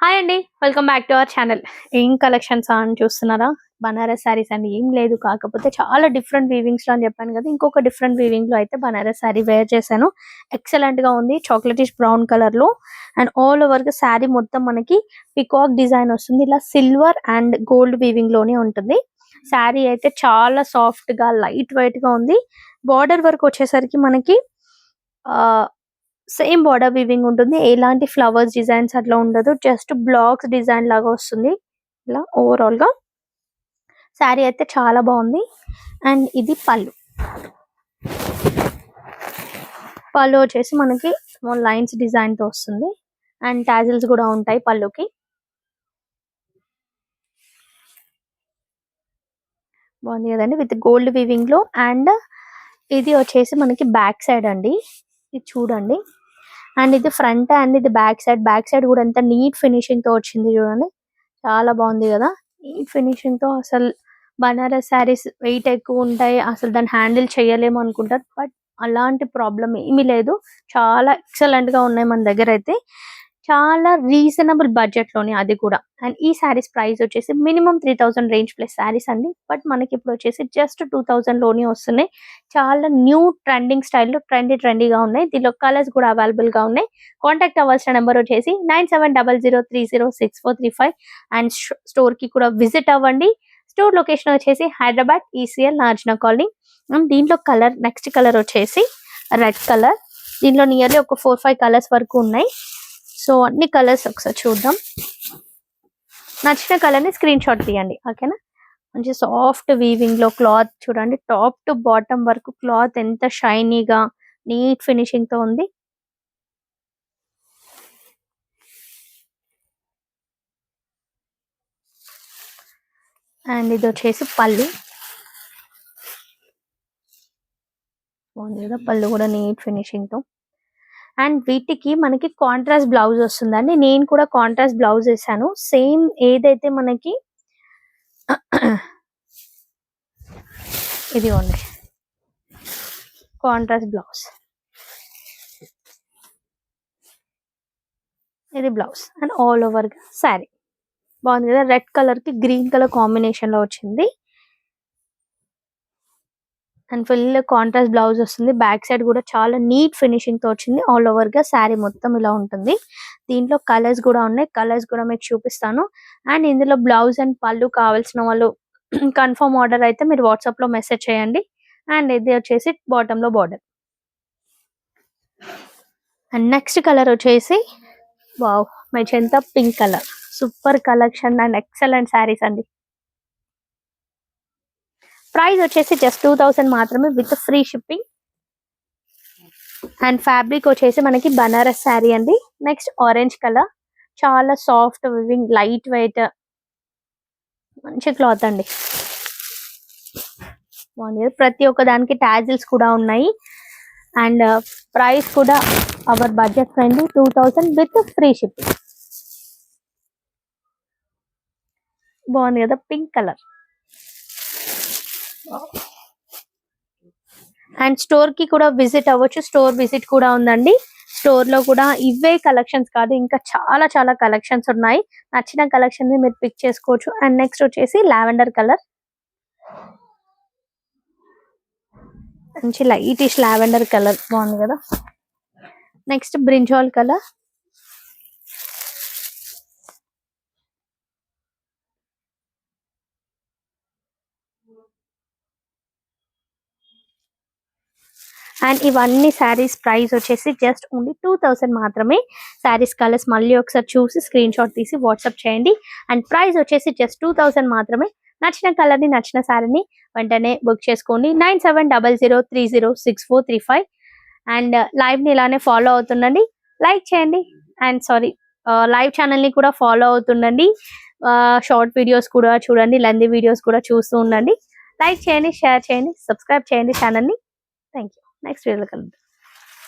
Hi అండి. Welcome back to our channel. ఏం collections అని చూస్తున్నారా? బనారస్ శారీస్ అండి. ఏం లేదు, కాకపోతే చాలా డిఫరెంట్ వీవింగ్స్ లో అని చెప్పాను కదా, ఇంకొక డిఫరెంట్ వీవింగ్ లో అయితే బనారస్ శారీ వేర్ చేశాను. ఎక్సలెంట్ గా ఉంది, చాక్లెటిష్ బ్రౌన్ కలర్ లో. అండ్ ఆల్ ఓవర్ గా శారీ మొత్తం మనకి పికాక్ డిజైన్ వస్తుంది. ఇలా సిల్వర్ అండ్ గోల్డ్ వీవింగ్ లోనే ఉంటుంది. శారీ అయితే చాలా సాఫ్ట్ గా లైట్ వెయిట్ గా ఉంది. బార్డర్ వర్క్ వచ్చేసరికి మనకి ఆ సేమ్ బార్డర్ వీవింగ్ ఉంటుంది. ఎలాంటి ఫ్లవర్స్ డిజైన్స్ అట్లా ఉండదు, జస్ట్ బ్లాక్స్ డిజైన్ లాగా వస్తుంది. ఇలా ఓవరాల్ గా శారీ అయితే చాలా బాగుంది. అండ్ ఇది పళ్ళు. పళ్ళు వచ్చేసి మనకి స్మాల్ లైన్స్ డిజైన్ తో వస్తుంది. అండ్ టాజిల్స్ కూడా ఉంటాయి పళ్ళుకి. బాగుంది కదండి, విత్ గోల్డ్ వీవింగ్ లో. అండ్ ఇది వచ్చేసి మనకి బ్యాక్ సైడ్ అండి, ఇది చూడండి. అండ్ ఇది ఫ్రంట్ అండ్ ఇది బ్యాక్ సైడ్. బ్యాక్ సైడ్ కూడా ఎంత నీట్ ఫినిషింగ్ తో వచ్చింది చూడండి, చాలా బాగుంది కదా. నీట్ ఫినిషింగ్ తో. అసలు బనారస్ శారీస్ వెయిట్ ఎక్కువ ఉంటాయి, అసలు దాన్ని హ్యాండిల్ చేయలేము అనుకుంటారు, బట్ అలాంటి ప్రాబ్లం ఏమీ లేదు. చాలా ఎక్సలెంట్ గా ఉన్నాయి మన దగ్గర అయితే, చాలా రీజనబుల్ బడ్జెట్ లోనే, అది కూడా. అండ్ ఈ శారీస్ ప్రైస్ వచ్చేసి మినిమం 3000 రేంజ్ ప్లస్ శారీస్ అండి. బట్ మనకి ఇప్పుడు వచ్చేసి జస్ట్ 2000 లోనే వస్తున్నాయి. చాలా న్యూ ట్రెండింగ్ స్టైల్లో ట్రెండీగా ఉన్నాయి. దీనిలో కలర్స్ కూడా అవైలబుల్ గా ఉన్నాయి. కాంటాక్ట్ అవ్వాల్సిన నెంబర్ వచ్చేసి 9700306435. అండ్ స్టోర్ కి కూడా విజిట్ అవ్వండి. స్టోర్ లొకేషన్ వచ్చేసి హైదరాబాద్ ఈసీఎల్ నార్జనా కాలనీ. అండ్ దీంట్లో కలర్, నెక్స్ట్ కలర్ వచ్చేసి రెడ్ కలర్. దీంట్లో నియర్లీ ఒక 4-5 కలర్స్ వరకు ఉన్నాయి. సో అన్ని కలర్స్ ఒకసారి చూద్దాం. నచ్చిన కలర్ ని స్క్రీన్ షాట్ తీయండి, ఓకేనా. మంచి సాఫ్ట్ వీవింగ్ లో క్లాత్ చూడండి, టాప్ టు బాటమ్ వరకు క్లాత్ ఎంత షైనీగా నీట్ ఫినిషింగ్ తో ఉంది. అండ్ ఇది వచ్చేసి పళ్ళు. బాగుంది కదా, పళ్ళు కూడా నీట్ ఫినిషింగ్ తో. అండ్ వీటికి మనకి కాంట్రాస్ట్ బ్లౌజ్ వస్తుందండి. నేను కూడా కాంట్రాస్ట్ బ్లౌజ్ వేసాను. సేమ్ ఏదైతే మనకి ఇది ఉంది కాంట్రాస్ట్ బ్లౌజ్, ఇది బ్లౌజ్. అండ్ ఆల్ ఓవర్ గా శారీ బాగుంది కదా, రెడ్ కలర్ కి గ్రీన్ కలర్ కాంబినేషన్ లో వచ్చింది. అండ్ ఫుల్ కాంట్రాస్ట్ బ్లౌజ్ వస్తుంది. బ్యాక్ సైడ్ కూడా చాలా నీట్ ఫినిషింగ్ తో వచ్చింది. ఆల్ ఓవర్ గా శారీ మొత్తం ఇలా ఉంటుంది. దీంట్లో కలర్స్ కూడా ఉన్నాయి, కలర్స్ కూడా మీకు చూపిస్తాను. అండ్ ఇందులో బ్లౌజ్ అండ్ పళ్ళు కావాల్సిన వాళ్ళు కన్ఫర్మ్ ఆర్డర్ అయితే మీరు వాట్సాప్ లో మెసేజ్ చేయండి. అండ్ ఇది వచ్చేసి బాటమ్ లో బార్డర్. అండ్ నెక్స్ట్ కలర్ వచ్చేసి wow, magenta pink colour. Super collection and excellent saris అండి. ప్రైస్ వచ్చేసి జస్ట్ 2000 మాత్రమే with free shipping. And fabric వచ్చేసి మనకి బనారస్ శారీ అండి. నెక్స్ట్ ఆరెంజ్ కలర్, చాలా సాఫ్ట్ వివింగ్, లైట్ వెయిట్, మంచి క్లాత్ అండి. ప్రతి ఒక్క దానికి టాజిల్స్ కూడా ఉన్నాయి. అండ్ ప్రైస్ కూడా hour budget friendly, 2000 with free shipping. బాగుంది కదా, పింక్ కలర్. అండ్ స్టోర్ కి కూడా విజిట్ అవ్వచ్చు, స్టోర్ విజిట్ కూడా ఉందండి. స్టోర్ లో కూడా ఇవే కలెక్షన్స్ కాదు, ఇంకా చాలా చాలా కలెక్షన్స్ ఉన్నాయి. నచ్చిన కలెక్షన్ ని మీరు పిక్ చేసుకోవచ్చు. అండ్ నెక్స్ట్ వచ్చేసి లావెండర్ కలర్, మంచి లైటిష్ లావెండర్ కలర్, బాగుంది కదా. Next brinjal colour. అండ్ ఇవన్నీ శారీస్ ప్రైస్ వచ్చేసి జస్ట్ ఓన్లీ 2000 మాత్రమే. శారీస్ కలర్స్ మళ్ళీ ఒకసారి చూసి స్క్రీన్ షాట్ తీసి వాట్సాప్ చేయండి. అండ్ ప్రైస్ వచ్చేసి జస్ట్ 2000 మాత్రమే. నచ్చిన కలర్ ని, నచ్చిన శారీని వెంటనే బుక్ చేసుకోండి. 9700306435. అండ్ లైవ్ ని ఇలానే ఫాలో అవుతుండండి, లైక్ చేయండి. అండ్ సారీ, లైవ్ ఛానల్ ని కూడా ఫాలో అవుతుండండి. షార్ట్ వీడియోస్ కూడా చూడండి, లెంతీ వీడియోస్ కూడా చూస్తూ ఉండండి. లైక్ చేయండి, షేర్ చేయండి, సబ్స్క్రైబ్ చేయండి ఛానల్ ని. Thank you. నెక్స్ట్ వీడియోలో కలుద్దాం.